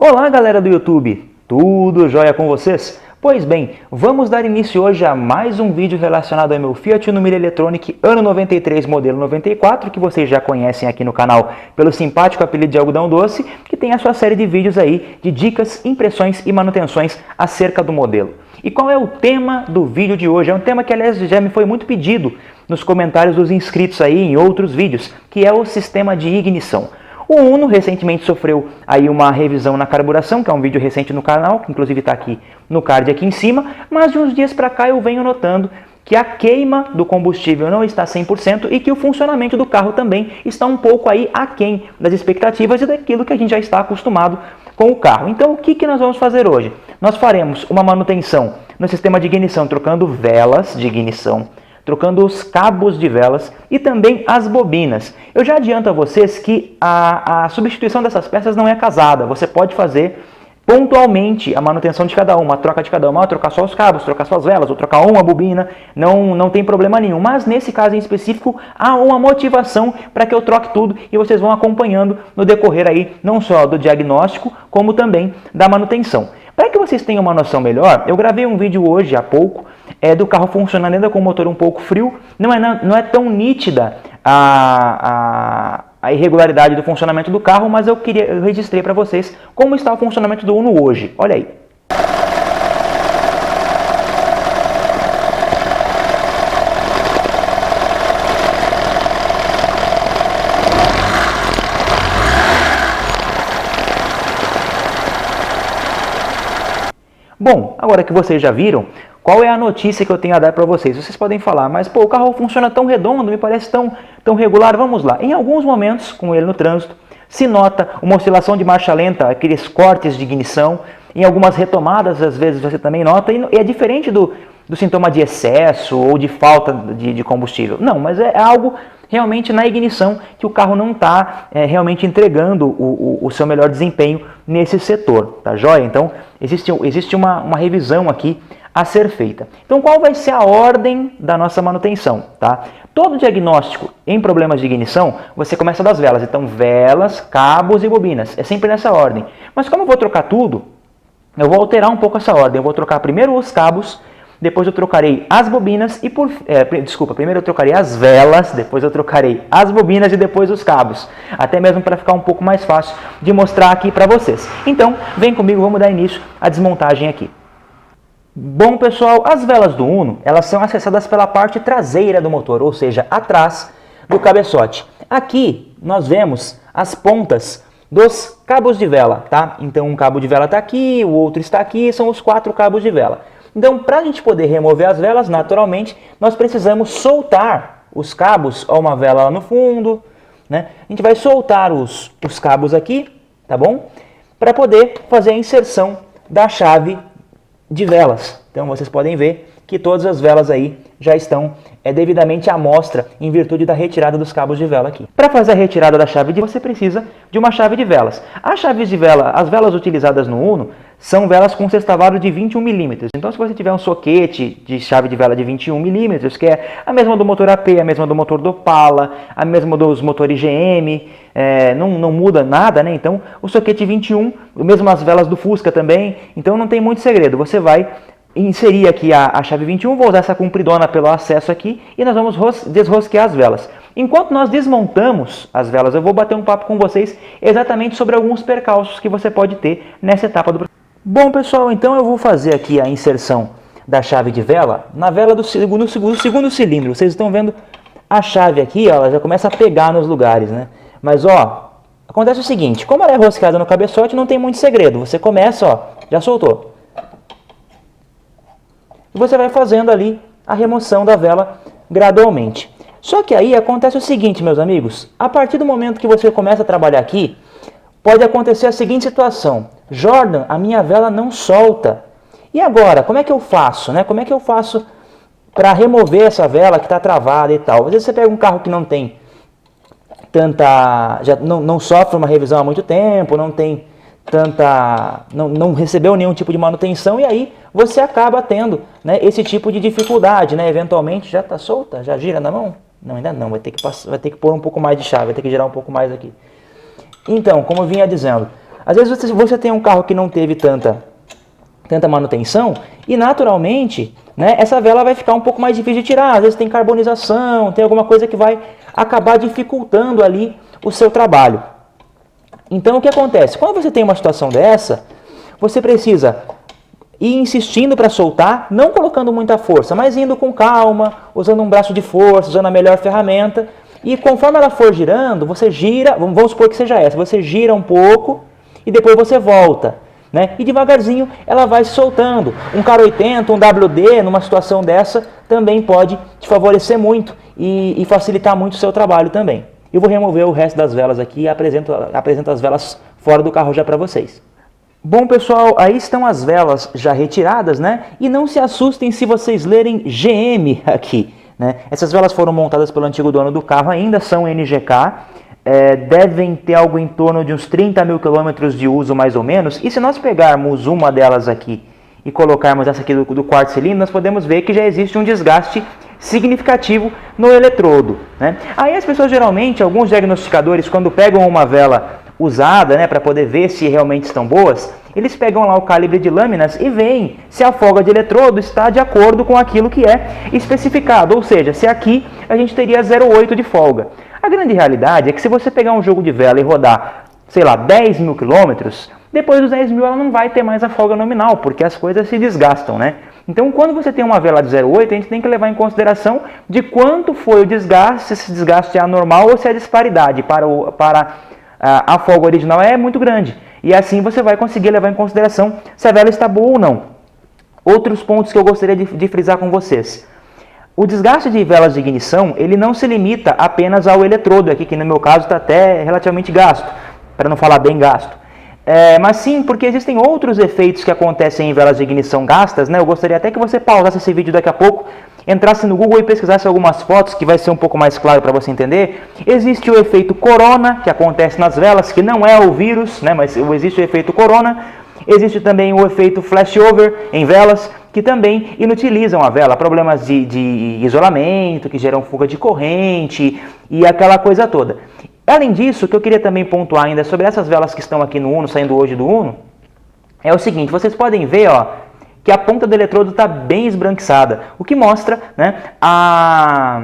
Olá galera do YouTube, tudo jóia com vocês? Pois bem, vamos dar início hoje a mais um vídeo relacionado ao meu Fiat Uno Mille Electronic ano 93, modelo 94, que vocês já conhecem aqui no canal pelo simpático apelido de Algodão Doce, que tem a sua série de vídeos aí de dicas, impressões e manutenções acerca do modelo. E qual é o tema do vídeo de hoje? É um tema que aliás já me foi muito pedido nos comentários dos inscritos aí em outros vídeos, que é o sistema de ignição. O Uno recentemente sofreu aí uma revisão na carburação, que é um vídeo recente no canal, que inclusive está aqui no card aqui em cima, mas de uns dias para cá eu venho notando que a queima do combustível não está 100% e que o funcionamento do carro também está um pouco aí aquém das expectativas e daquilo que a gente já está acostumado com o carro. Então o que nós vamos fazer hoje? Nós faremos uma manutenção no sistema de ignição, trocando velas de ignição, trocando os cabos de velas e também as bobinas. Eu já adianto a vocês que a substituição dessas peças não é casada. Você pode fazer pontualmente a manutenção de cada uma, a troca de cada uma, trocar só os cabos, trocar só as velas, ou trocar uma bobina, não tem problema nenhum. Mas nesse caso em específico, há uma motivação para que eu troque tudo e vocês vão acompanhando no decorrer aí, não só do diagnóstico, como também da manutenção. Para que vocês tenham uma noção melhor, eu gravei um vídeo hoje, há pouco, do carro funcionando ainda com o motor um pouco frio. Não é tão nítida a irregularidade do funcionamento do carro, mas eu registrei para vocês como está o funcionamento do Uno hoje. Olha aí. Bom, agora que vocês já viram, qual é a notícia que eu tenho a dar para vocês? Vocês podem falar, mas pô, o carro funciona tão redondo, me parece tão regular. Vamos lá. Em alguns momentos, com ele no trânsito, se nota uma oscilação de marcha lenta, aqueles cortes de ignição. Em algumas retomadas, às vezes você também nota, e é diferente do sintoma de excesso ou de falta de combustível. Não, mas é algo realmente na ignição que o carro não está realmente entregando o seu melhor desempenho nesse setor, tá joia? Então, existe uma revisão aqui a ser feita. Então, qual vai ser a ordem da nossa manutenção, tá? Todo diagnóstico em problemas de ignição, você começa das velas. Então, velas, cabos e bobinas. É sempre nessa ordem. Mas como eu vou trocar tudo, eu vou alterar um pouco essa ordem. Eu vou trocar primeiro os cabos, depois eu trocarei as bobinas e primeiro eu trocarei as velas, depois eu trocarei as bobinas e depois os cabos. Até mesmo para ficar um pouco mais fácil de mostrar aqui para vocês. Então, vem comigo, vamos dar início à desmontagem aqui. Bom pessoal, as velas do Uno, elas são acessadas pela parte traseira do motor, ou seja, atrás do cabeçote. Aqui nós vemos as pontas dos cabos de vela, tá? Então um cabo de vela está aqui, o outro está aqui, são os 4 cabos de vela. Então, para a gente poder remover as velas, naturalmente, nós precisamos soltar os cabos, ó, uma vela lá no fundo, né? A gente vai soltar os cabos aqui, tá bom? Para poder fazer a inserção da chave de velas. Então, vocês podem ver que todas as velas aí já estão devidamente à mostra em virtude da retirada dos cabos de vela aqui. Para fazer a retirada da chave de vela, você precisa de uma chave de velas. As chaves de vela, as velas utilizadas no Uno, são velas com sextavado de 21 mm. Então, se você tiver um soquete de chave de vela de 21 mm, que é a mesma do motor AP, a mesma do motor do Opala, a mesma dos motores GM, não muda nada, né? Então, o soquete 21, mesmo as velas do Fusca também, então não tem muito segredo. Você vai inserir aqui a chave 21, vou usar essa compridona pelo acesso aqui e nós vamos desrosquear as velas. Enquanto nós desmontamos as velas, eu vou bater um papo com vocês exatamente sobre alguns percalços que você pode ter nessa etapa do processo. Bom pessoal, então eu vou fazer aqui a inserção da chave de vela na vela do segundo cilindro. Vocês estão vendo a chave aqui, ó, ela já começa a pegar nos lugares, né? Mas ó, acontece o seguinte, como ela é rosqueada no cabeçote, não tem muito segredo. Você começa, ó, já soltou. E você vai fazendo ali a remoção da vela gradualmente. Só que aí acontece o seguinte, meus amigos, a partir do momento que você começa a trabalhar aqui, pode acontecer a seguinte situação: Jordan, a minha vela não solta. E agora, como é que eu faço, né? Como é que eu faço para remover essa vela que está travada e tal? Às vezes você pega um carro que não tem já não sofre uma revisão há muito tempo, não recebeu nenhum tipo de manutenção e aí você acaba tendo, né, esse tipo de dificuldade, né? Eventualmente já está solta, já gira na mão? Não, ainda não, vai ter que pôr um pouco mais de chave, vai ter que girar um pouco mais aqui. Então, como eu vinha dizendo, Às vezes você tem um carro que não teve tanta manutenção e naturalmente, né, essa vela vai ficar um pouco mais difícil de tirar. Às vezes tem carbonização, tem alguma coisa que vai acabar dificultando ali o seu trabalho. Então o que acontece? Quando você tem uma situação dessa, você precisa ir insistindo para soltar, não colocando muita força, mas indo com calma, usando um braço de força, usando a melhor ferramenta. E conforme ela for girando, você gira, vamos supor que seja essa, você gira um pouco e depois você volta, né? E devagarzinho ela vai se soltando. Um Car 80, um WD, numa situação dessa, também pode te favorecer muito e facilitar muito o seu trabalho também. Eu vou remover o resto das velas aqui e apresento as velas fora do carro já para vocês. Bom, pessoal, aí estão as velas já retiradas, né? E não se assustem se vocês lerem GM aqui, né? Essas velas foram montadas pelo antigo dono do carro, ainda são NGK, devem ter algo em torno de uns 30 mil quilômetros de uso mais ou menos. E se nós pegarmos uma delas aqui e colocarmos essa aqui do quarto cilindro, nós podemos ver que já existe um desgaste significativo no eletrodo, né? Aí as pessoas geralmente, alguns diagnosticadores, quando pegam uma vela usada, né, para poder ver se realmente estão boas, eles pegam lá o calibre de lâminas e veem se a folga de eletrodo está de acordo com aquilo que é especificado, ou seja, se aqui a gente teria 0,8 de folga. A grande realidade é que se você pegar um jogo de vela e rodar, sei lá, 10 mil quilômetros, depois dos 10 mil ela não vai ter mais a folga nominal, porque as coisas se desgastam, né? Então, quando você tem uma vela de 0,8, a gente tem que levar em consideração de quanto foi o desgaste, se esse desgaste é anormal ou se a disparidade para a folga original é muito grande. E assim você vai conseguir levar em consideração se a vela está boa ou não. Outros pontos que eu gostaria de frisar com vocês. O desgaste de velas de ignição, ele não se limita apenas ao eletrodo, aqui que no meu caso está até relativamente gasto, para não falar bem gasto. Mas sim, porque existem outros efeitos que acontecem em velas de ignição gastas, né? Eu gostaria até que você pausasse esse vídeo daqui a pouco, entrasse no Google e pesquisasse algumas fotos, que vai ser um pouco mais claro para você entender. Existe o efeito corona, que acontece nas velas, que não é o vírus, né? Mas existe o efeito corona. Existe também o efeito flashover em velas, que também inutilizam a vela. Problemas de isolamento, que geram fuga de corrente e aquela coisa toda. Além disso, o que eu queria também pontuar ainda sobre essas velas que estão aqui no Uno, saindo hoje do Uno, é o seguinte, vocês podem ver, ó, que a ponta do eletrodo está bem esbranquiçada, o que mostra, né, a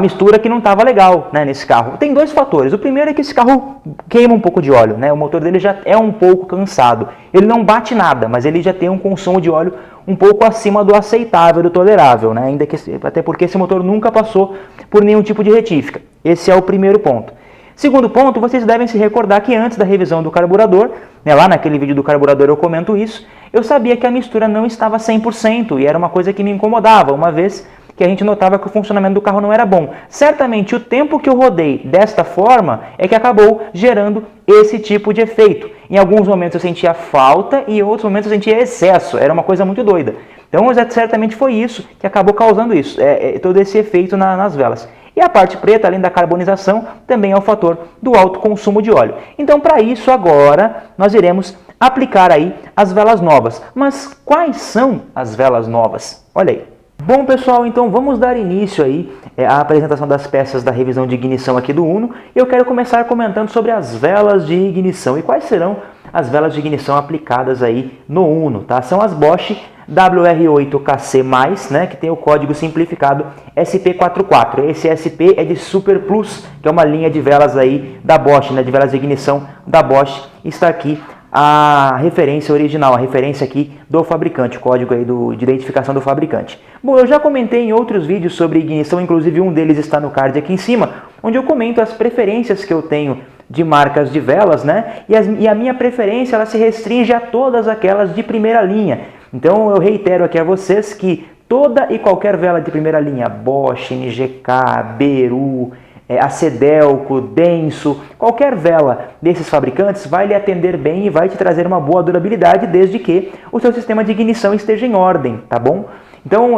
mistura que não estava legal, né, nesse carro. Tem dois fatores. O primeiro é que esse carro queima um pouco de óleo, né, o motor dele já é um pouco cansado. Ele não bate nada, mas ele já tem um consumo de óleo um pouco acima do aceitável, do tolerável, né, até porque esse motor nunca passou por nenhum tipo de retífica. Esse é o primeiro ponto. Segundo ponto, vocês devem se recordar que antes da revisão do carburador, né, lá naquele vídeo do carburador eu comento isso, eu sabia que a mistura não estava 100% e era uma coisa que me incomodava, uma vez que a gente notava que o funcionamento do carro não era bom. Certamente o tempo que eu rodei desta forma é que acabou gerando esse tipo de efeito. Em alguns momentos eu sentia falta e em outros momentos eu sentia excesso, era uma coisa muito doida. Então certamente foi isso que acabou causando isso, todo esse efeito nas velas. E a parte preta, além da carbonização, também é o fator do alto consumo de óleo. Então, para isso, agora, nós iremos aplicar aí as velas novas. Mas quais são as velas novas? Olha aí. Bom, pessoal, então vamos dar início aí à apresentação das peças da revisão de ignição aqui do Uno. Eu quero começar comentando sobre as velas de ignição e quais serão as velas de ignição aplicadas aí no Uno, tá? São as Bosch WR8KC+, né, que tem o código simplificado SP44. Esse SP é de Super Plus, que é uma linha de velas aí da Bosch, né, de velas de ignição da Bosch. Está aqui a referência original, a referência aqui do fabricante, o código aí de identificação do fabricante. Bom, eu já comentei em outros vídeos sobre ignição, inclusive um deles está no card aqui em cima, onde eu comento as preferências que eu tenho de marcas de velas, né? E a minha preferência ela se restringe a todas aquelas de primeira linha. Então eu reitero aqui a vocês que toda e qualquer vela de primeira linha, Bosch, NGK, Beru, Acedelco, Denso, qualquer vela desses fabricantes vai lhe atender bem e vai te trazer uma boa durabilidade desde que o seu sistema de ignição esteja em ordem, tá bom? Então,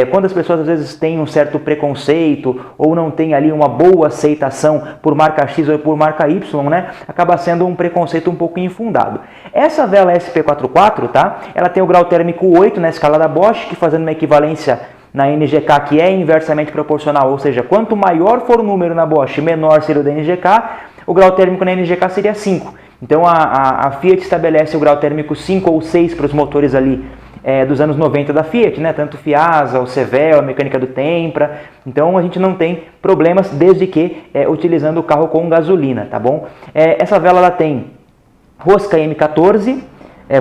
quando as pessoas às vezes têm um certo preconceito ou não têm ali uma boa aceitação por marca X ou por marca Y, né, acaba sendo um preconceito um pouco infundado. Essa vela SP44, tá? Ela tem o grau térmico 8 na escala da Bosch, que fazendo uma equivalência na NGK que é inversamente proporcional, ou seja, quanto maior for o número na Bosch, menor seria o da NGK, o grau térmico na NGK seria 5. Então a Fiat estabelece o grau térmico 5 ou 6 para os motores ali dos anos 90 da Fiat, né? Tanto o Fiasa, o Cevel, a mecânica do Tempra. Então a gente não tem problemas desde que utilizando o carro com gasolina, tá bom? Essa vela ela tem rosca M14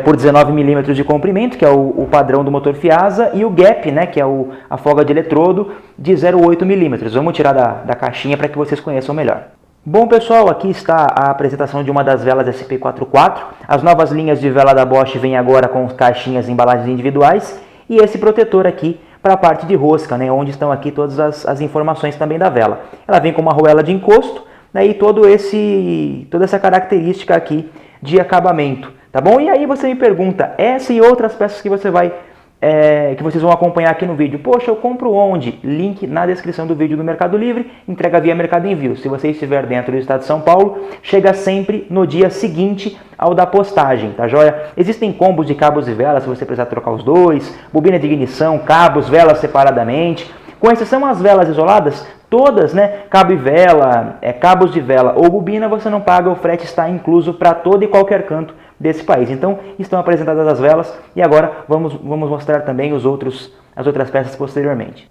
por 19 mm de comprimento, que é o padrão do motor Fiasa, e o gap, né, que é a folga de eletrodo, de 0,8 mm. Vamos tirar da caixinha para que vocês conheçam melhor. Bom pessoal, aqui está a apresentação de uma das velas SP44. As novas linhas de vela da Bosch vêm agora com caixinhas e embalagens individuais e esse protetor aqui para a parte de rosca, né, onde estão aqui todas as informações também da vela. Ela vem com uma arruela de encosto, né, e toda essa característica aqui de acabamento, tá bom? E aí você me pergunta, essa e outras peças que que vocês vão acompanhar aqui no vídeo. Poxa, eu compro onde? Link na descrição do vídeo do Mercado Livre, entrega via Mercado Envio. Se você estiver dentro do estado de São Paulo, chega sempre no dia seguinte ao da postagem, tá joia? Existem combos de cabos e velas, se você precisar trocar os dois, bobina de ignição, cabos, velas separadamente. Com exceção as velas isoladas, todas, né, cabo e vela, cabos de vela ou bobina, você não paga, o frete está incluso para todo e qualquer canto desse país. Então, estão apresentadas as velas e agora vamos mostrar também as outras peças posteriormente.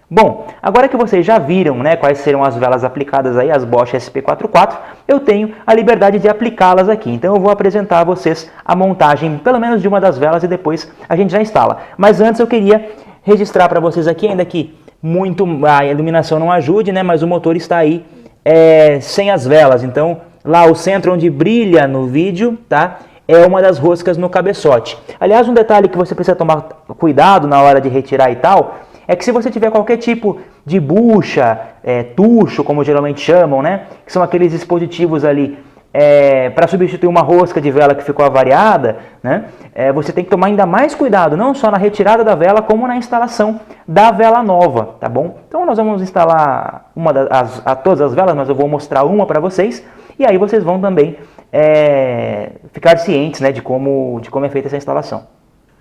Bom, agora que vocês já viram, né, quais serão as velas aplicadas aí, as Bosch SP44, eu tenho a liberdade de aplicá-las aqui. Então eu vou apresentar a vocês a montagem, pelo menos de uma das velas, e depois a gente já instala. Mas antes eu queria registrar para vocês aqui, ainda que a iluminação não ajude, né, mas o motor está aí sem as velas. Então lá o centro onde brilha no vídeo, tá, é uma das roscas no cabeçote. Aliás, um detalhe que você precisa tomar cuidado na hora de retirar e tal, é que se você tiver qualquer tipo de bucha, tucho, como geralmente chamam, né, que são aqueles dispositivos ali para substituir uma rosca de vela que ficou avariada, né, você tem que tomar ainda mais cuidado, não só na retirada da vela, como na instalação da vela nova, tá bom? Então nós vamos instalar todas as velas, mas eu vou mostrar uma para vocês, e aí vocês vão também ficar cientes, né, de como é feita essa instalação.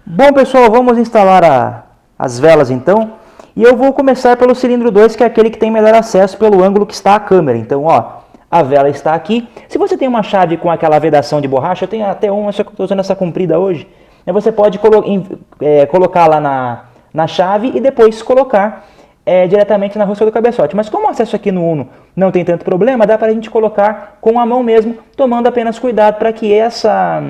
Bom pessoal, vamos instalar as velas então, e eu vou começar pelo cilindro 2, que é aquele que tem melhor acesso pelo ângulo que está a câmera. Então ó, a vela está aqui. Se você tem uma chave com aquela vedação de borracha, eu tenho até uma, só que eu estou usando essa comprida hoje, você pode colocar lá na chave e depois colocar diretamente na rosca do cabeçote. Mas como o acesso aqui no Uno não tem tanto problema, dá para a gente colocar com a mão mesmo, tomando apenas cuidado para que essa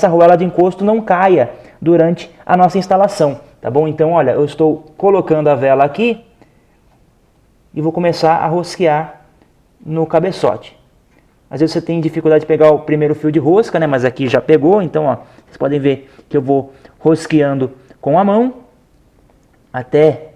arruela de encosto não caia durante a nossa instalação, tá bom? Então, olha, eu estou colocando a vela aqui e vou começar a rosquear no cabeçote. Às vezes você tem dificuldade de pegar o primeiro fio de rosca, né? Mas aqui já pegou, então ó, vocês podem ver que eu vou rosqueando com a mão até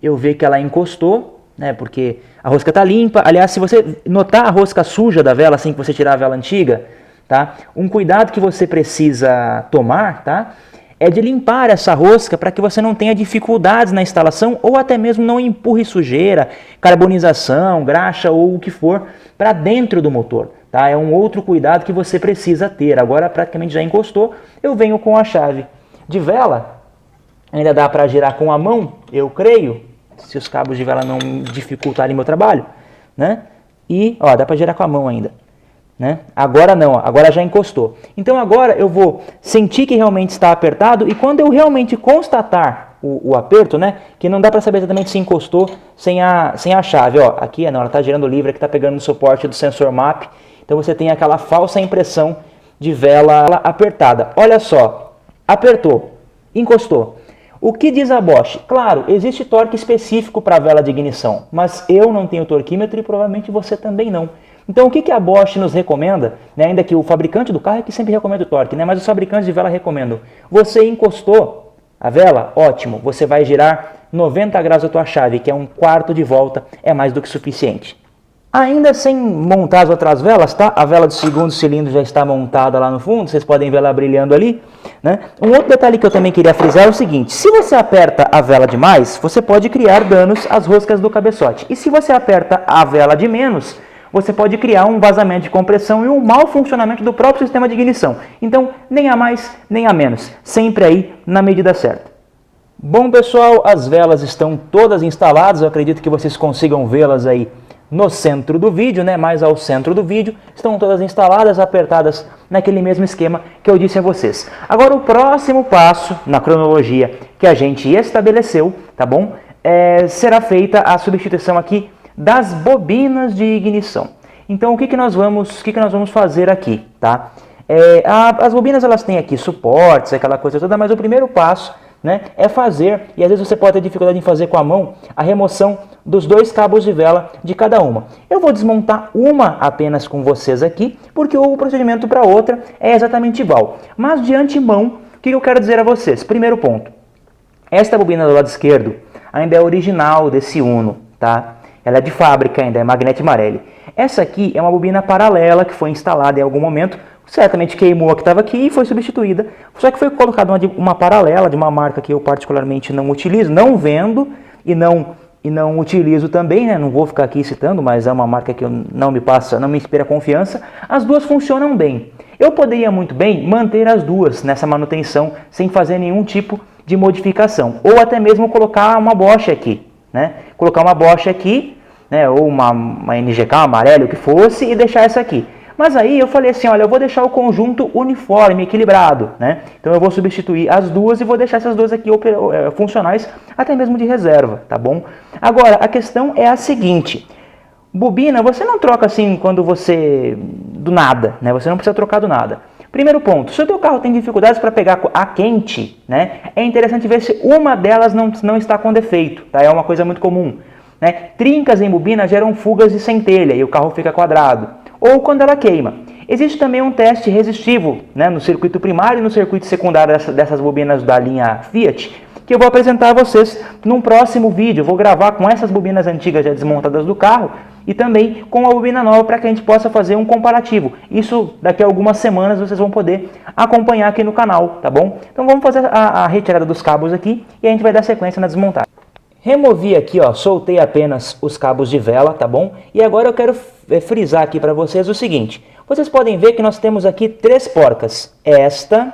eu ver que ela encostou, né? Porque a rosca está limpa. Aliás, se você notar a rosca suja da vela, assim que você tirar a vela antiga, tá? Um cuidado que você precisa tomar, tá? É de limpar essa rosca para que você não tenha dificuldades na instalação ou até mesmo não empurre sujeira, carbonização, graxa ou o que for para dentro do motor, tá? É um outro cuidado que você precisa ter. Agora praticamente já encostou, eu venho com a chave de vela, ainda dá para girar com a mão, eu creio, se os cabos de vela não dificultarem meu trabalho, né? E ó, dá para girar com a mão ainda. Né? Agora não, agora já encostou. Então agora eu vou sentir que realmente está apertado e quando eu realmente constatar o aperto, né, que não dá para saber exatamente se encostou sem a chave, ó, aqui não, ela está girando livre, aqui está pegando no suporte do sensor MAP, então você tem aquela falsa impressão de vela apertada. Olha só, apertou, encostou. O que diz a Bosch? Claro, existe torque específico para a vela de ignição, mas eu não tenho torquímetro e provavelmente você também não. Então o que a Bosch nos recomenda, né, ainda que o fabricante do carro é que sempre recomenda o torque, né, mas os fabricantes de vela recomendam. Você encostou a vela, ótimo, você vai girar 90 graus a tua chave, que é um quarto de volta, é mais do que suficiente. Ainda sem montar as outras velas, tá? A vela do segundo cilindro já está montada lá no fundo, vocês podem ver ela brilhando ali, né? Um outro detalhe que eu também queria frisar é o seguinte, se você aperta a vela demais, você pode criar danos às roscas do cabeçote. E se você aperta a vela de menos, você pode criar um vazamento de compressão e um mau funcionamento do próprio sistema de ignição. Então, nem a mais, nem a menos. Sempre aí na medida certa. Bom, pessoal, as velas estão todas instaladas. Eu acredito que vocês consigam vê-las aí no centro do vídeo, né, mais ao centro do vídeo, estão todas instaladas, apertadas naquele mesmo esquema que eu disse a vocês. Agora o próximo passo na cronologia que a gente estabeleceu, tá bom? Será feita a substituição aqui das bobinas de ignição. Então o que nós vamos fazer aqui, tá? As bobinas elas têm aqui suportes, aquela coisa toda, mas o primeiro passo, né, é fazer, e às vezes você pode ter dificuldade em fazer com a mão, a remoção dos 2 cabos de vela de cada uma. Eu vou desmontar uma apenas com vocês aqui, porque o procedimento para outra é exatamente igual. Mas de antemão, o que eu quero dizer a vocês? Primeiro ponto, esta bobina do lado esquerdo ainda é original desse Uno, tá? Ela é de fábrica ainda, é Magnete Marelli. Essa aqui é uma bobina paralela que foi instalada em algum momento, certamente queimou a que estava aqui e foi substituída, só que foi colocada uma paralela de uma marca que eu particularmente não utilizo, não vendo e não utilizo também, né? Não vou ficar aqui citando, mas é uma marca que não me inspira confiança. As duas funcionam bem. Eu poderia muito bem manter as duas nessa manutenção sem fazer nenhum tipo de modificação, ou até mesmo colocar uma Bosch aqui, né? Colocar uma Bosch aqui, né? Ou uma NGK, uma Marelli, o que fosse, e deixar essa aqui. Mas aí eu falei assim, olha, eu vou deixar o conjunto uniforme, equilibrado, né? Então eu vou substituir as duas e vou deixar essas duas aqui funcionais, até mesmo de reserva, tá bom? Agora, a questão é a seguinte, bobina você não troca assim quando você, do nada, né? Você não precisa trocar do nada. Primeiro ponto, se o teu carro tem dificuldades para pegar a quente, né? É interessante ver se uma delas não está com defeito, tá? É uma coisa muito comum, né? Trincas em bobina geram fugas de centelha e o carro fica quadrado. Ou quando ela queima. Existe também um teste resistivo, né, no circuito primário e no circuito secundário dessas bobinas da linha Fiat, que eu vou apresentar a vocês num próximo vídeo. Eu vou gravar com essas bobinas antigas já desmontadas do carro e também com a bobina nova para que a gente possa fazer um comparativo. Isso daqui a algumas semanas vocês vão poder acompanhar aqui no canal, tá bom? Então vamos fazer a retirada dos cabos aqui e a gente vai dar sequência na desmontagem. Removi aqui, ó, soltei apenas os cabos de vela, tá bom? E agora eu quero frisar aqui para vocês o seguinte. Vocês podem ver que nós temos aqui 3 porcas. Esta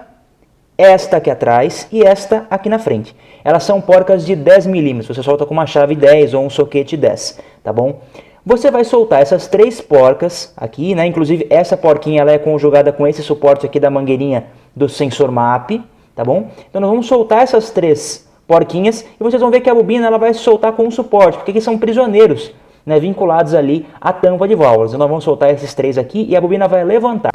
aqui atrás e esta aqui na frente. Elas são porcas de 10 milímetros. Você solta com uma chave 10 ou um soquete 10, tá bom? Você vai soltar essas 3 porcas aqui, né? Inclusive essa porquinha ela é conjugada com esse suporte aqui da mangueirinha do sensor MAP, tá bom? Então nós vamos soltar essas 3 porquinhas e vocês vão ver que a bobina ela vai se soltar com um suporte, porque eles são prisioneiros, né, vinculados ali à tampa de válvulas. Então nós vamos soltar esses 3 aqui e a bobina vai levantar.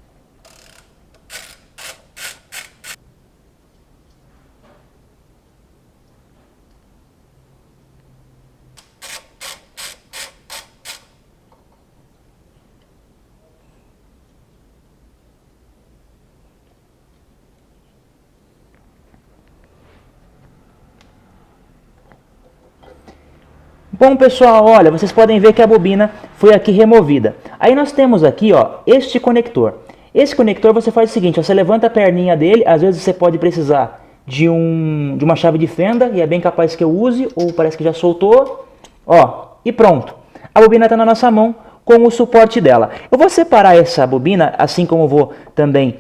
Bom pessoal, olha, vocês podem ver que a bobina foi aqui removida. Aí nós temos aqui, ó, este conector. Esse conector você faz o seguinte, ó, você levanta a perninha dele, às vezes você pode precisar de uma chave de fenda, e é bem capaz que eu use, ou parece que já soltou, ó, e pronto. A bobina está na nossa mão com o suporte dela. Eu vou separar essa bobina, assim como eu vou também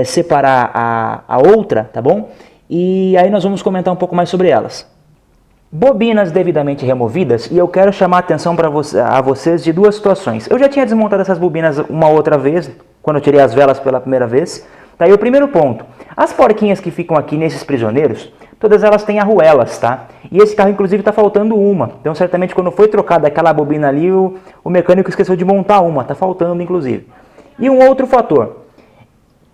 separar a outra, tá bom? E aí nós vamos comentar um pouco mais sobre elas. Bobinas devidamente removidas, e eu quero chamar a atenção a vocês de 2 situações. Eu já tinha desmontado essas bobinas uma outra vez, quando eu tirei as velas pela primeira vez. Tá aí o primeiro ponto. As porquinhas que ficam aqui nesses prisioneiros, todas elas têm arruelas, tá? E esse carro inclusive está faltando uma. Então certamente quando foi trocada aquela bobina ali, o mecânico esqueceu de montar uma, tá faltando inclusive. E um outro fator.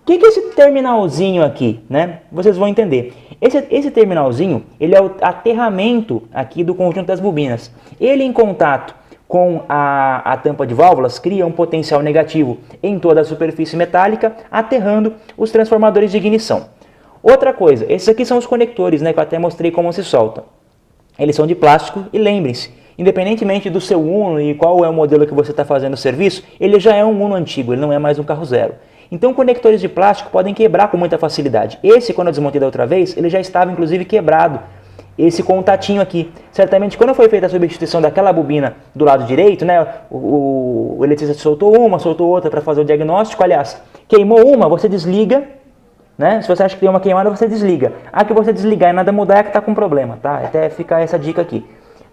O que é esse terminalzinho aqui, né? Vocês vão entender. Esse terminalzinho, ele é o aterramento aqui do conjunto das bobinas. Ele em contato com a tampa de válvulas cria um potencial negativo em toda a superfície metálica, aterrando os transformadores de ignição. Outra coisa, esses aqui são os conectores, né, que eu até mostrei como se soltam. Eles são de plástico e lembrem-se, independentemente do seu Uno e qual é o modelo que você está fazendo o serviço, ele já é um Uno antigo, ele não é mais um carro zero. Então conectores de plástico podem quebrar com muita facilidade. Esse, quando eu desmontei da outra vez, ele já estava inclusive quebrado. Esse contatinho aqui. Certamente quando foi feita a substituição daquela bobina do lado direito, né, o eletricista soltou uma, soltou outra para fazer o diagnóstico. Aliás, queimou uma, você desliga, né? Se você acha que tem uma queimada, você desliga. A que você desligar e nada mudar é que está com problema, tá? Até fica essa dica aqui.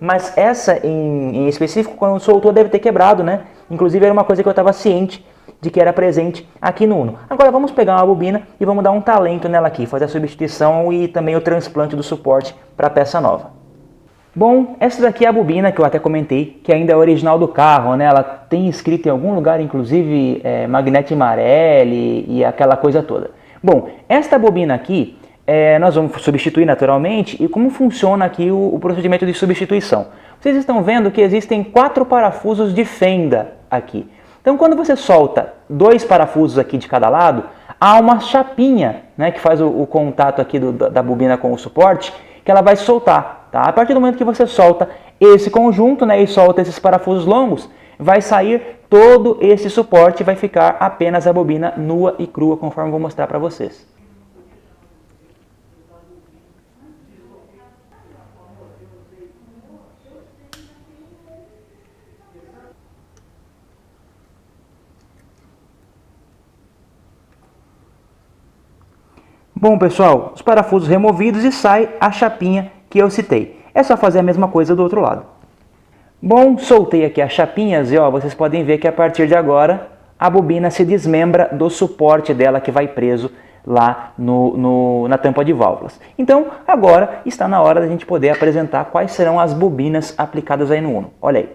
mas essa em específico, quando soltou, deve ter quebrado, né? Inclusive era uma coisa que eu estava ciente de que era presente aqui no Uno. Agora vamos pegar uma bobina e vamos dar um talento nela aqui, fazer a substituição e também o transplante do suporte para a peça nova. Bom, essa daqui é a bobina que eu até comentei, que ainda é original do carro, né? Ela tem escrito em algum lugar, inclusive, Magnete Marelli e aquela coisa toda. Bom, esta bobina aqui, nós vamos substituir naturalmente. E como funciona aqui o procedimento de substituição? Vocês estão vendo que existem 4 parafusos de fenda aqui. Então, quando você solta 2 parafusos aqui de cada lado, há uma chapinha, né, que faz o contato aqui da bobina com o suporte, que ela vai soltar. Tá? A partir do momento que você solta esse conjunto, né, e solta esses parafusos longos, vai sair todo esse suporte e vai ficar apenas a bobina nua e crua, conforme eu vou mostrar para vocês. Bom, pessoal, os parafusos removidos e sai a chapinha que eu citei. É só fazer a mesma coisa do outro lado. Bom, soltei aqui as chapinhas e vocês podem ver que a partir de agora a bobina se desmembra do suporte dela que vai preso lá na tampa de válvulas. Então, agora está na hora da gente poder apresentar quais serão as bobinas aplicadas aí no Uno. Olha aí.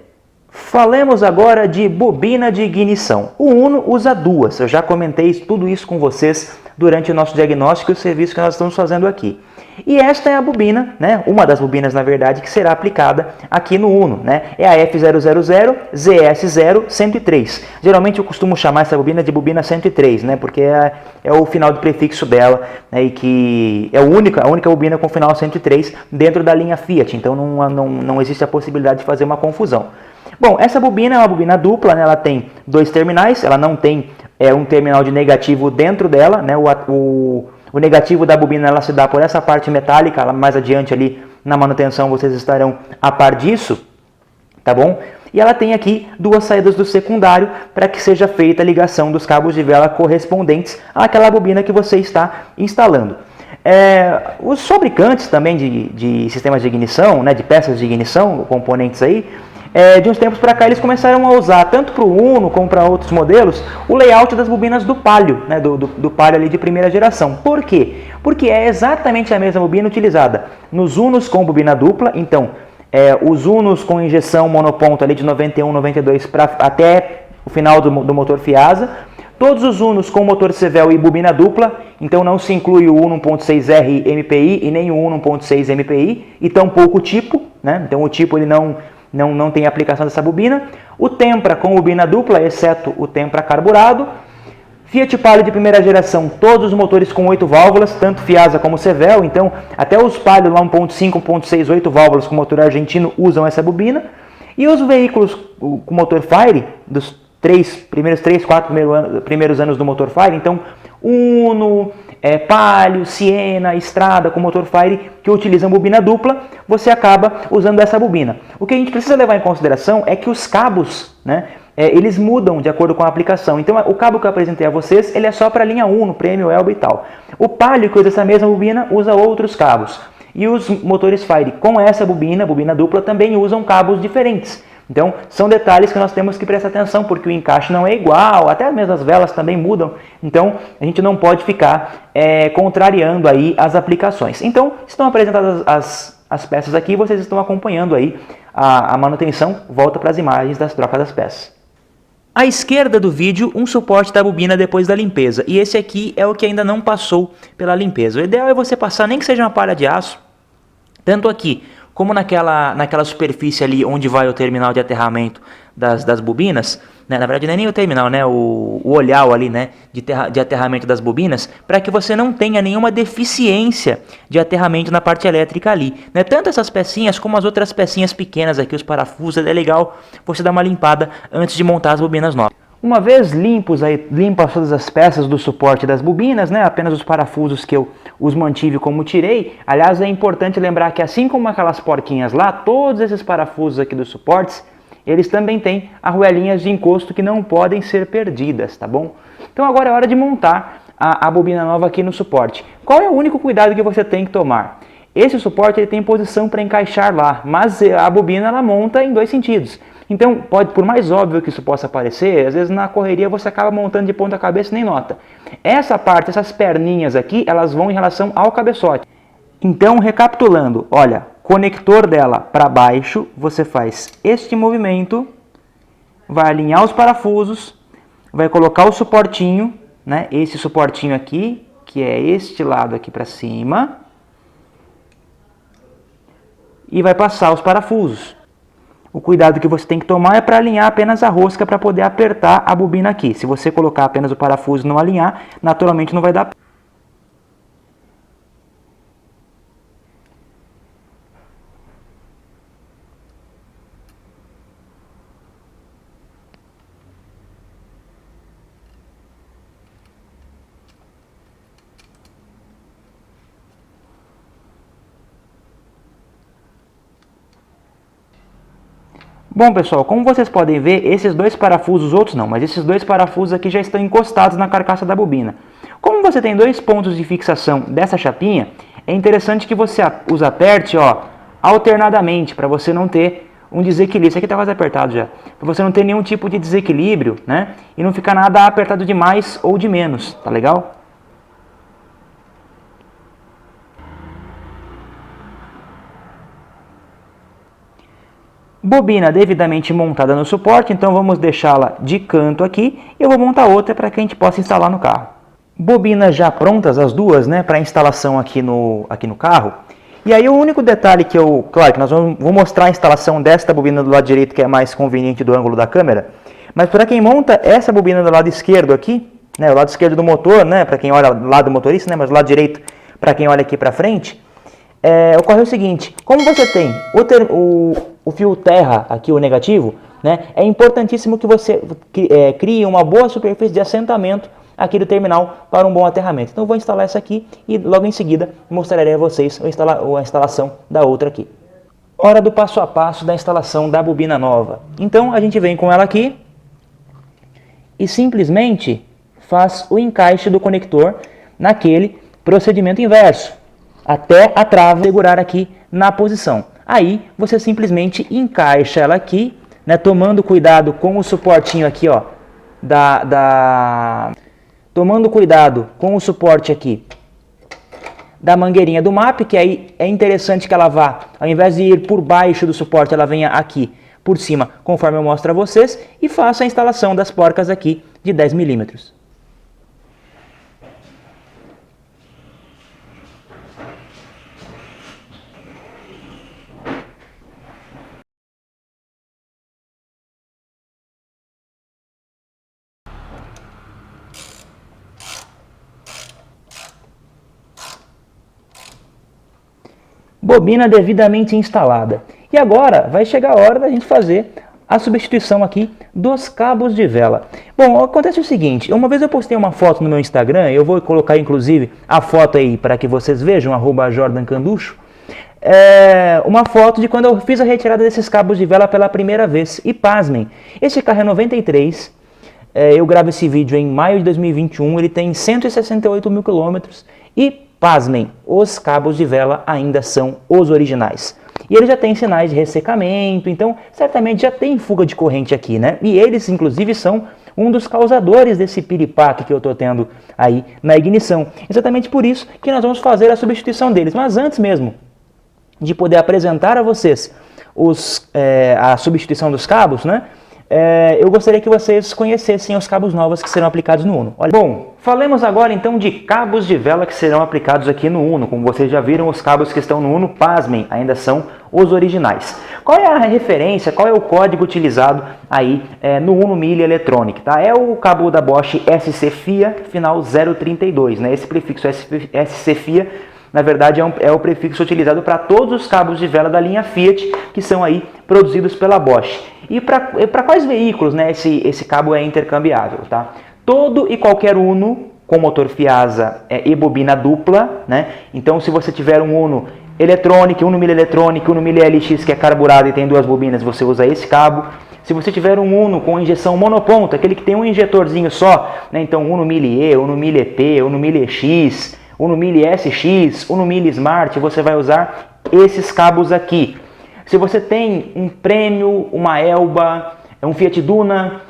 Falemos agora de bobina de ignição. O Uno usa 2, eu já comentei tudo isso com vocês durante o nosso diagnóstico e o serviço que nós estamos fazendo aqui. E esta é a bobina, né, uma das bobinas na verdade, que será aplicada aqui no Uno, né, é a F000ZS0103. Geralmente eu costumo chamar essa bobina de bobina 103, né, porque é o final de prefixo dela, né, e que é a única bobina com final 103 dentro da linha Fiat, então não existe a possibilidade de fazer uma confusão. Bom, essa bobina é uma bobina dupla, né? Ela tem 2 terminais, ela não tem um terminal de negativo dentro dela, né? O negativo da bobina ela se dá por essa parte metálica, mais adiante ali na manutenção vocês estarão a par disso, tá bom? E ela tem aqui 2 saídas do secundário para que seja feita a ligação dos cabos de vela correspondentes àquela bobina que você está instalando. Os fabricantes também de sistemas de ignição, né? De peças de ignição, componentes aí, de uns tempos para cá eles começaram a usar, tanto para o Uno como para outros modelos, o layout das bobinas do Palio, né, do Palio ali de primeira geração. Por quê? Porque é exatamente a mesma bobina utilizada nos Unos com bobina dupla. Então, os Unos com injeção monoponto ali de 91, 92 até o final do motor Fiasa. Todos os Unos com motor Cevel e bobina dupla, então não se inclui o Uno 1.6R MPI e nem o Uno 1.6 MPI, e tampouco o tipo, né? Então o tipo ele não tem aplicação dessa bobina. O Tempra com bobina dupla, exceto o Tempra carburado. Fiat Palio de primeira geração, todos os motores com 8 válvulas, tanto Fiasa como Cevel, então até os Palio lá 1.5, 1.6, 8 válvulas com motor argentino usam essa bobina. E os veículos com motor Fire, dos primeiros 3, 4 primeiros anos do motor Fire, então Uno, Palio, Siena, Strada com motor Fire que utilizam bobina dupla, você acaba usando essa bobina. O que a gente precisa levar em consideração é que os cabos, né, eles mudam de acordo com a aplicação. Então o cabo que eu apresentei a vocês, ele é só para a linha Uno, Premium, Elba e tal. O Palio, que usa essa mesma bobina, usa outros cabos. E os motores Fire com essa bobina dupla, também usam cabos diferentes. Então, são detalhes que nós temos que prestar atenção, porque o encaixe não é igual, até mesmo as velas também mudam. Então, a gente não pode ficar contrariando aí as aplicações. Então, estão apresentadas as peças aqui, vocês estão acompanhando aí a manutenção. Volta para as imagens das trocas das peças. À esquerda do vídeo, um suporte da bobina depois da limpeza. E esse aqui é o que ainda não passou pela limpeza. O ideal é você passar, nem que seja uma palha de aço, tanto aqui como naquela superfície ali onde vai o terminal de aterramento das bobinas, né? Na verdade não é nem o terminal, né? O olhar ali, né? de aterramento das bobinas, para que você não tenha nenhuma deficiência de aterramento na parte elétrica ali, né? Tanto essas pecinhas como as outras pecinhas pequenas aqui, os parafusos, é legal você dar uma limpada antes de montar as bobinas novas. Uma vez limpas todas as peças do suporte das bobinas, né, apenas os parafusos que eu os mantive como tirei. Aliás, é importante lembrar que assim como aquelas porquinhas lá, todos esses parafusos aqui dos suportes, eles também têm arruelinhas de encosto que não podem ser perdidas, tá bom? Então agora é hora de montar a bobina nova aqui no suporte. Qual é o único cuidado que você tem que tomar? Esse suporte ele tem posição para encaixar lá, mas a bobina ela monta em dois sentidos. Então, por mais óbvio que isso possa parecer, às vezes na correria você acaba montando de ponta cabeça e nem nota. Essa parte, essas perninhas aqui, elas vão em relação ao cabeçote. Então, recapitulando, olha, conector dela para baixo, você faz este movimento, vai alinhar os parafusos, vai colocar o suportinho, né, esse suportinho aqui, que é este lado aqui para cima, e vai passar os parafusos. O cuidado que você tem que tomar é para alinhar apenas a rosca para poder apertar a bobina aqui. Se você colocar apenas o parafuso e não alinhar, naturalmente não vai dar. Bom, pessoal, como vocês podem ver, esses dois parafusos, outros não, mas esses dois parafusos aqui já estão encostados na carcaça da bobina. Como você tem dois pontos de fixação dessa chapinha, é interessante que você os aperte, ó, alternadamente, para você não ter um desequilíbrio. Isso aqui está quase apertado já. Para você não ter nenhum tipo de desequilíbrio, né? E não ficar nada apertado de mais ou de menos, tá legal? Bobina devidamente montada no suporte, então vamos deixá-la de canto aqui. Eu vou montar outra para que a gente possa instalar no carro. Bobinas já prontas, as duas, né, para instalação aqui no carro. E aí o único detalhe que claro que nós vou mostrar a instalação desta bobina do lado direito, que é mais conveniente do ângulo da câmera. Mas para quem monta essa bobina do lado esquerdo aqui, né, o lado esquerdo do motor, né, para quem olha do lado do motorista, né, mas o lado direito para quem olha aqui para frente, ocorre o seguinte: como você tem o fio terra aqui, o negativo, né, é importantíssimo que você crie uma boa superfície de assentamento aqui do terminal para um bom aterramento. Então eu vou instalar essa aqui e logo em seguida mostrarei a vocês a instalação da outra aqui. Hora do passo a passo da instalação da bobina nova. Então a gente vem com ela aqui e simplesmente faz o encaixe do conector naquele procedimento inverso, até a trava segurar aqui na posição. Aí você simplesmente encaixa ela aqui, né, tomando cuidado com o suportinho aqui, ó, tomando cuidado com o suporte aqui da mangueirinha do MAP, que aí é interessante que ela vá, ao invés de ir por baixo do suporte, ela venha aqui por cima, conforme eu mostro a vocês, e faça a instalação das porcas aqui de 10 milímetros. Bobina devidamente instalada. E agora vai chegar a hora da gente fazer a substituição aqui dos cabos de vela. Bom, acontece o seguinte: uma vez eu postei uma foto no meu Instagram, eu vou colocar inclusive a foto aí para que vocês vejam, @jordancanducho, uma foto de quando eu fiz a retirada desses cabos de vela pela primeira vez. E pasmem, esse carro é 93, eu gravo esse vídeo em maio de 2021, ele tem 168 mil quilômetros e pasmem, os cabos de vela ainda são os originais. E ele já tem sinais de ressecamento, então certamente já tem fuga de corrente aqui, né? E eles, inclusive, são um dos causadores desse piripaque que eu estou tendo aí na ignição. Exatamente por isso que nós vamos fazer a substituição deles. Mas antes mesmo de poder apresentar a vocês a substituição dos cabos, né? Eu gostaria que vocês conhecessem os cabos novos que serão aplicados no Uno. Olha, bom, falemos agora então de cabos de vela que serão aplicados aqui no Uno. Como vocês já viram, os cabos que estão no Uno, pasmem, ainda são os originais. Qual é a referência, qual é o código utilizado aí no Uno Mille Electronic? Tá? É o cabo da Bosch SC FIA, final 032. Né? Esse prefixo SC FIA, na verdade, é o prefixo utilizado para todos os cabos de vela da linha Fiat, que são aí produzidos pela Bosch. E para quais veículos, né, esse cabo é intercambiável? Tá? Todo e qualquer Uno com motor Fiasa e bobina dupla, né? Então, se você tiver um Uno Electronic, Uno Mille Electronic, Uno Mille LX que é carburado e tem duas bobinas, você usa esse cabo. Se você tiver um Uno com injeção monoponto, aquele que tem um injetorzinho só, né? Então Uno Mille E, Uno Mille EP, Uno Mille X, Unumille SX, Unumille Smart, você vai usar esses cabos aqui. Se você tem um Premio, uma Elba, um Fiat Duna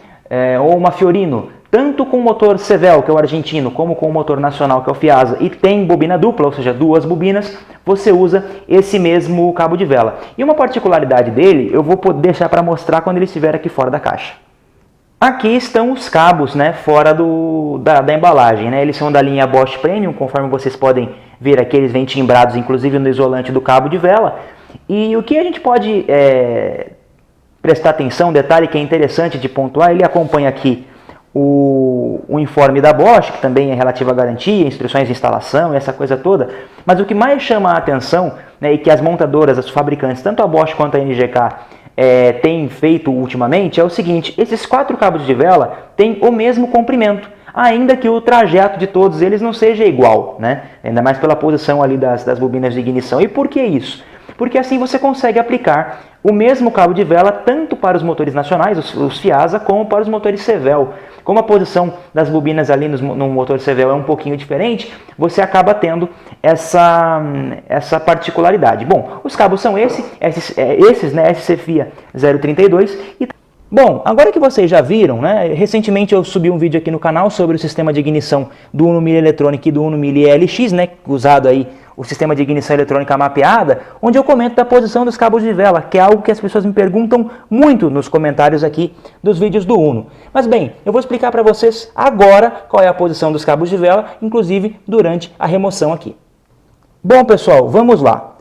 ou uma Fiorino, tanto com o motor Sevel, que é o argentino, como com o motor nacional, que é o Fiasa, e tem bobina dupla, ou seja, duas bobinas, você usa esse mesmo cabo de vela. E uma particularidade dele, eu vou deixar para mostrar quando ele estiver aqui fora da caixa. Aqui estão os cabos, né, fora da embalagem, né? Eles são da linha Bosch Premium, conforme vocês podem ver aqui, eles vêm timbrados, inclusive no isolante do cabo de vela. E o que a gente pode prestar atenção, detalhe que é interessante de pontuar, ele acompanha aqui o informe da Bosch, que também é relativo à garantia, instruções de instalação, essa coisa toda. Mas o que mais chama a atenção, né, e que as montadoras, as fabricantes, tanto a Bosch quanto a NGK, têm feito ultimamente, é o seguinte: esses 4 cabos de vela têm o mesmo comprimento, ainda que o trajeto de todos eles não seja igual, né? Ainda mais pela posição ali das bobinas de ignição. E por que isso? Porque assim você consegue aplicar o mesmo cabo de vela tanto para os motores nacionais, os Fiasa, como para os motores Sevel. Como a posição das bobinas ali no motor Sevel é um pouquinho diferente, você acaba tendo essa particularidade. Bom, os cabos são esses, né, SC-FIA 032. Bom, agora que vocês já viram, né, recentemente eu subi um vídeo aqui no canal sobre o sistema de ignição do Unumille Electronic e do Unumille LX, né, usado aí o sistema de ignição eletrônica mapeada, onde eu comento da posição dos cabos de vela, que é algo que as pessoas me perguntam muito nos comentários aqui dos vídeos do Uno. Mas bem, eu vou explicar para vocês agora qual é a posição dos cabos de vela, inclusive durante a remoção aqui. Bom pessoal, vamos lá.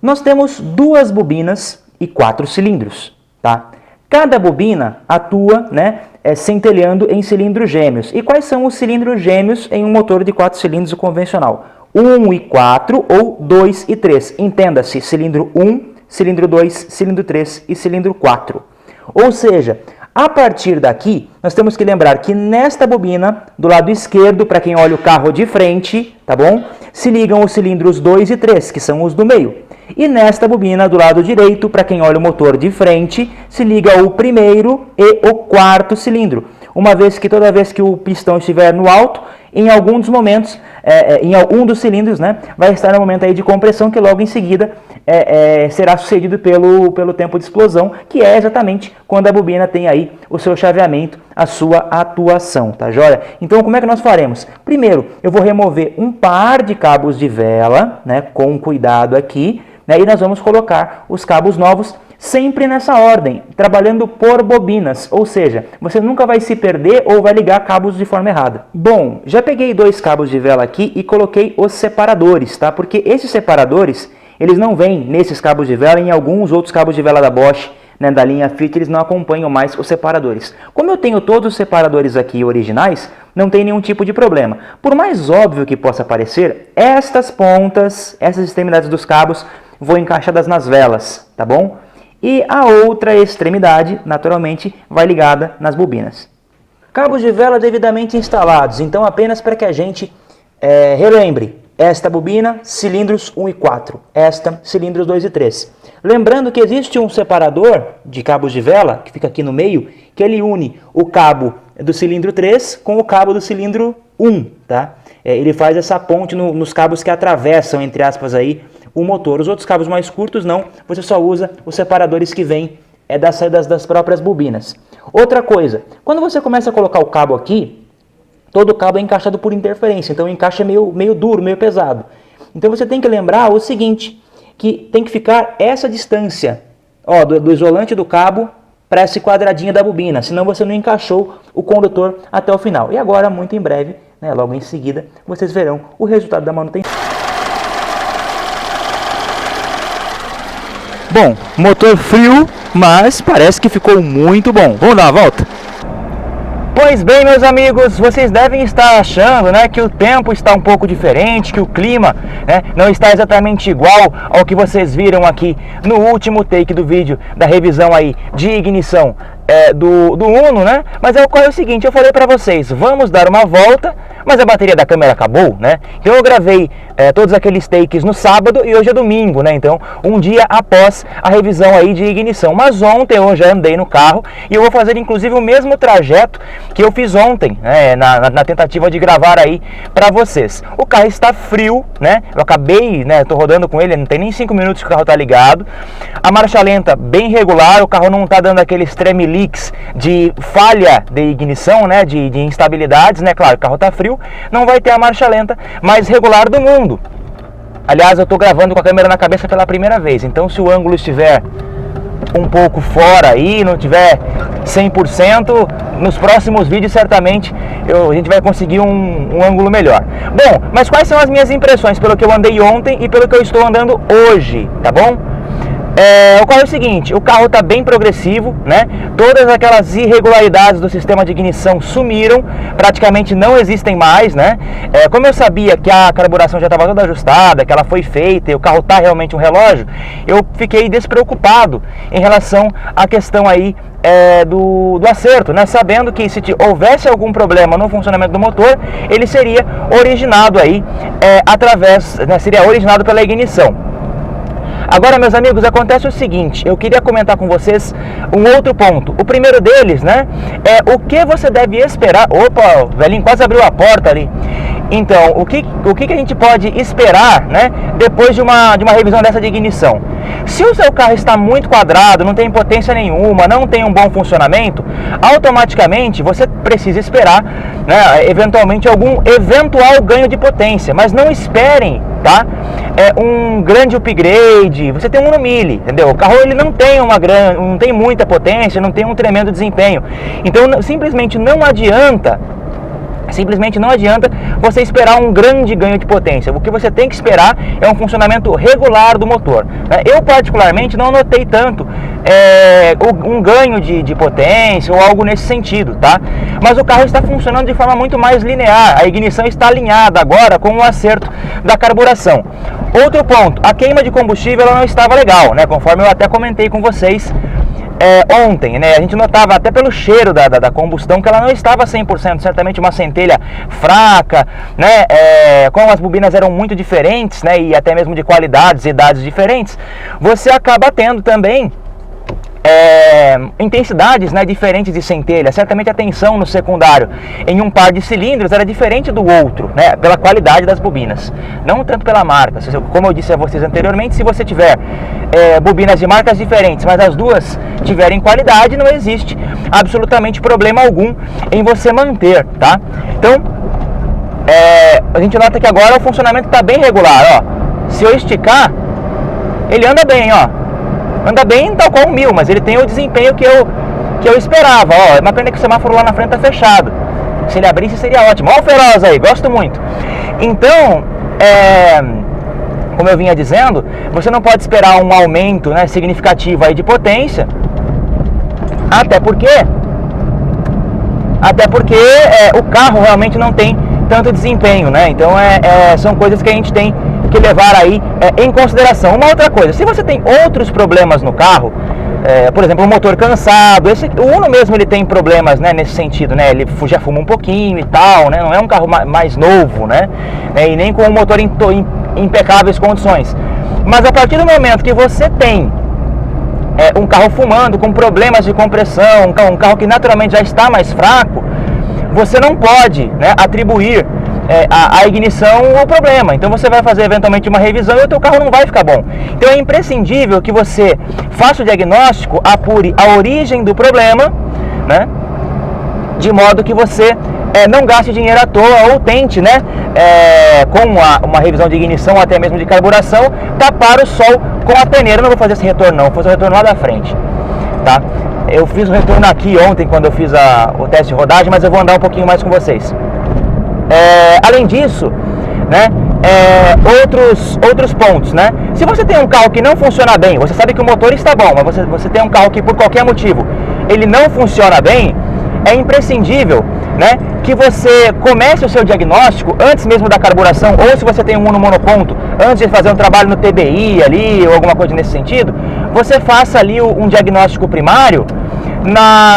Nós temos 2 bobinas e 4 cilindros, tá? Cada bobina atua, né, centelhando em cilindros gêmeos. E quais são os cilindros gêmeos em um motor de 4 cilindros convencional? 1 e 4 ou 2 e 3. Entenda-se, cilindro 1, cilindro 2, cilindro 3 e cilindro 4. Ou seja, a partir daqui, nós temos que lembrar que nesta bobina, do lado esquerdo, para quem olha o carro de frente, tá bom? Se ligam os cilindros 2 e 3, que são os do meio. E nesta bobina, do lado direito, para quem olha o motor de frente, se liga o primeiro e o 4º cilindro. Uma vez que toda vez que o pistão estiver no alto, em algum dos momentos, em algum dos cilindros, né, vai estar no momento aí de compressão, que logo em seguida será sucedido pelo tempo de explosão, que é exatamente quando a bobina tem aí o seu chaveamento, a sua atuação, tá joia? Então como é que nós faremos? Primeiro, eu vou remover um par de cabos de vela, né, com cuidado aqui, né, e nós vamos colocar os cabos novos sempre nessa ordem, trabalhando por bobinas, ou seja, você nunca vai se perder ou vai ligar cabos de forma errada. Bom, já peguei 2 cabos de vela aqui e coloquei os separadores, tá? Porque esses separadores, eles não vêm nesses cabos de vela, em alguns outros cabos de vela da Bosch, né, da linha Fiat, eles não acompanham mais os separadores. Como eu tenho todos os separadores aqui originais, não tem nenhum tipo de problema. Por mais óbvio que possa parecer, estas pontas, essas extremidades dos cabos, vão encaixadas nas velas, tá bom? E a outra extremidade, naturalmente, vai ligada nas bobinas. Cabos de vela devidamente instalados, então apenas para que a gente relembre. Esta bobina, cilindros 1 e 4. Esta, cilindros 2 e 3. Lembrando que existe um separador de cabos de vela, que fica aqui no meio, que ele une o cabo do cilindro 3 com o cabo do cilindro 1, tá? Ele faz essa ponte nos cabos que atravessam, entre aspas, aí, o motor. Os outros cabos mais curtos não, você só usa os separadores que vêm das saídas das próprias bobinas. Outra coisa, quando você começa a colocar o cabo aqui, todo o cabo é encaixado por interferência, então o encaixe é meio duro, meio pesado. Então você tem que lembrar o seguinte, que tem que ficar essa distância, ó, do isolante do cabo para esse quadradinho da bobina, senão você não encaixou o condutor até o final. E agora, muito em breve, né, logo em seguida, vocês verão o resultado da manutenção. Bom, motor frio, mas parece que ficou muito bom. Vamos dar uma volta? Pois bem, meus amigos, vocês devem estar achando, né, que o tempo está um pouco diferente, que o clima, né, não está exatamente igual ao que vocês viram aqui no último take do vídeo da revisão aí de ignição do Uno, né? Mas ocorre o seguinte, eu falei para vocês, vamos dar uma volta, mas a bateria da câmera acabou, né? Então eu gravei todos aqueles takes no sábado e hoje é domingo, né? Então, um dia após a revisão aí de ignição. Mas ontem eu já andei no carro e eu vou fazer inclusive o mesmo trajeto que eu fiz ontem, né? Na tentativa de gravar aí para vocês. O carro está frio, né? Eu acabei, né? Tô rodando com ele, não tem nem 5 minutos que o carro tá ligado. A marcha lenta bem regular, o carro não tá dando aqueles tremeliques de falha de ignição, né? De instabilidades, né? Claro, o carro tá frio, não vai ter a marcha lenta mais regular do mundo. Aliás, eu estou gravando com a câmera na cabeça pela primeira vez, então se o ângulo estiver um pouco fora aí, não tiver 100%, nos próximos vídeos certamente a gente vai conseguir um ângulo melhor. Bom, mas quais são as minhas impressões pelo que eu andei ontem e pelo que eu estou andando hoje, tá bom? Ocorre o seguinte, o carro está bem progressivo, né? Todas aquelas irregularidades do sistema de ignição sumiram, praticamente não existem mais, né? Como eu sabia que a carburação já estava toda ajustada, que ela foi feita e o carro está realmente um relógio, eu fiquei despreocupado em relação à questão aí do acerto, né? Sabendo que se houvesse algum problema no funcionamento do motor, ele seria originado aí através, né? Seria originado pela ignição. Agora, meus amigos, acontece o seguinte, eu queria comentar com vocês um outro ponto. O primeiro deles, né, é o que você deve esperar... Opa, o velhinho quase abriu a porta ali. Então, o que a gente pode esperar, né, depois de uma revisão dessa de ignição? Se o seu carro está muito quadrado, não tem potência nenhuma, não tem um bom funcionamento, automaticamente você precisa esperar, né, eventualmente algum eventual ganho de potência, mas não esperem, tá? Um grande upgrade. Você tem um Uno Mille, entendeu? O carro ele não tem muita potência, não tem um tremendo desempenho. Então simplesmente não adianta você esperar um grande ganho de potência. O que você tem que esperar é um funcionamento regular do motor. Eu particularmente não notei tanto um ganho de potência ou algo nesse sentido, tá? Mas o carro está funcionando de forma muito mais linear. A ignição está alinhada agora com o acerto da carburação. Outro ponto, a queima de combustível ela não estava legal, né? Conforme eu até comentei com vocês ontem, né? A gente notava até pelo cheiro da combustão que ela não estava 100%, certamente uma centelha fraca, né? Como as bobinas eram muito diferentes, né? E até mesmo de qualidades e idades diferentes, você acaba tendo também intensidades, né, diferentes de centelha. Certamente a tensão no secundário em um par de cilindros era diferente do outro, né, pela qualidade das bobinas, não tanto pela marca. Como eu disse a vocês anteriormente, se você tiver bobinas de marcas diferentes, mas as duas tiverem qualidade, não existe absolutamente problema algum em você manter, tá? Então a gente nota que agora o funcionamento está bem regular, ó. Se eu esticar, ele anda bem, ó. Anda bem tal qual o 1000, mas ele tem o desempenho que eu esperava. Ó, é uma pena que o semáforo lá na frente tá fechado. Se ele abrisse seria ótimo. Ó o Feroz aí, gosto muito. Então, como eu vinha dizendo, você não pode esperar um aumento, né, significativo aí de potência. Até porque o carro realmente não tem tanto desempenho, né? Então são coisas que a gente tem que levar aí em consideração. Uma outra coisa, se você tem outros problemas no carro, por exemplo, o motor cansado, o Uno mesmo ele tem problemas, né, nesse sentido, né? Ele já fuma um pouquinho e tal, né? Não é um carro mais novo, né? E nem com o motor em impecáveis condições. Mas a partir do momento que você tem um carro fumando, com problemas de compressão, um carro que naturalmente já está mais fraco, você não pode, né, atribuir a ignição ao problema. Então você vai fazer eventualmente uma revisão e o teu carro não vai ficar bom. Então é imprescindível que você faça o diagnóstico, apure a origem do problema, né, de modo que você não gaste dinheiro à toa ou tente, né, com uma revisão de ignição, até mesmo de carburação, tapar o sol com a peneira. Eu não vou fazer esse retorno não, vou fazer o retorno lá da frente, tá? Eu fiz o retorno aqui ontem quando eu fiz o teste de rodagem, mas eu vou andar um pouquinho mais com vocês. Além disso, né, outros pontos, né? Se você tem um carro que não funciona bem, você sabe que o motor está bom, mas você tem um carro que por qualquer motivo ele não funciona bem, é imprescindível, né, que você comece o seu diagnóstico antes mesmo da carburação, ou se você tem um Uno monoponto, antes de fazer um trabalho no TBI ali, ou alguma coisa nesse sentido, você faça ali um diagnóstico primário,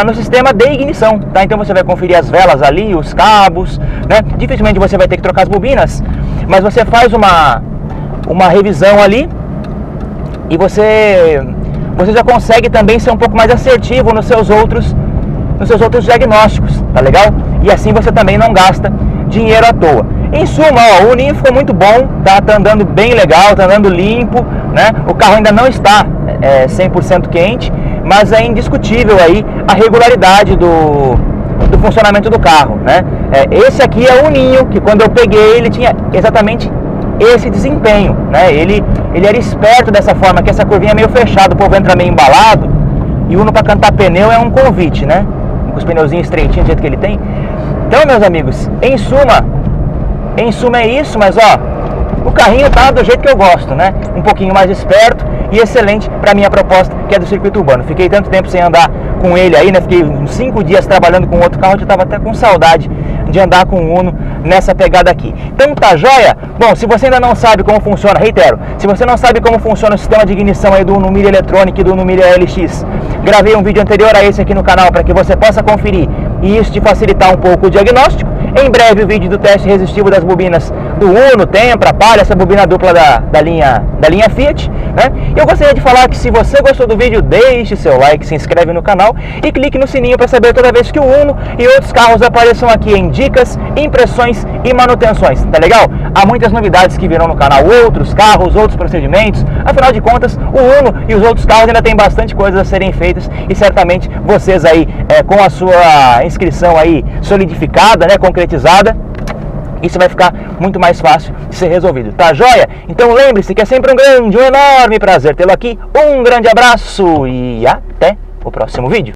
no sistema de ignição, tá? Então você vai conferir as velas ali, os cabos, né? Dificilmente você vai ter que trocar as bobinas, mas você faz uma revisão ali e você já consegue também ser um pouco mais assertivo nos seus outros diagnósticos, tá legal? E assim você também não gasta dinheiro à toa. Em suma, ó, o ninho ficou muito bom, tá andando bem legal, tá andando limpo, né? O carro ainda não está 100% quente, mas é indiscutível aí a regularidade do funcionamento do carro, né? Esse aqui é o ninho que quando eu peguei ele tinha exatamente esse desempenho, né? Ele era esperto dessa forma, que essa curvinha é meio fechada, o povo entra meio embalado, e o Uno para cantar pneu é um convite, né? Com os pneuzinhos estreitinhos do jeito que ele tem. Então, meus amigos, em suma é isso, mas ó, o carrinho tá do jeito que eu gosto, né? Um pouquinho mais esperto e excelente para minha proposta, que é do circuito urbano. Fiquei tanto tempo sem andar com ele aí, né? Fiquei uns 5 dias trabalhando com outro carro, eu tava até com saudade de andar com o Uno nessa pegada aqui. Então tá joia? Bom, se você ainda não sabe como funciona, reitero, se você não sabe como funciona o sistema de ignição aí do Uno Mille Electronic e do Uno Mille LX, gravei um vídeo anterior a esse aqui no canal para que você possa conferir e isso te facilitar um pouco o diagnóstico. Em breve o vídeo do teste resistivo das bobinas do Uno, Tempra, Palio, essa bobina dupla da linha Fiat, né? Eu gostaria de falar que se você gostou do vídeo, deixe seu like, se inscreve no canal e clique no sininho para saber toda vez que o Uno e outros carros apareçam aqui em dicas, impressões e manutenções, tá legal? Há muitas novidades que virão no canal, outros carros, outros procedimentos, afinal de contas o Uno e os outros carros ainda tem bastante coisas a serem feitas e certamente vocês aí com a sua inscrição aí solidificada, né, concretizada, isso vai ficar muito mais fácil de ser resolvido, tá joia? Então lembre-se que é sempre um enorme prazer tê-lo aqui, um grande abraço e até o próximo vídeo.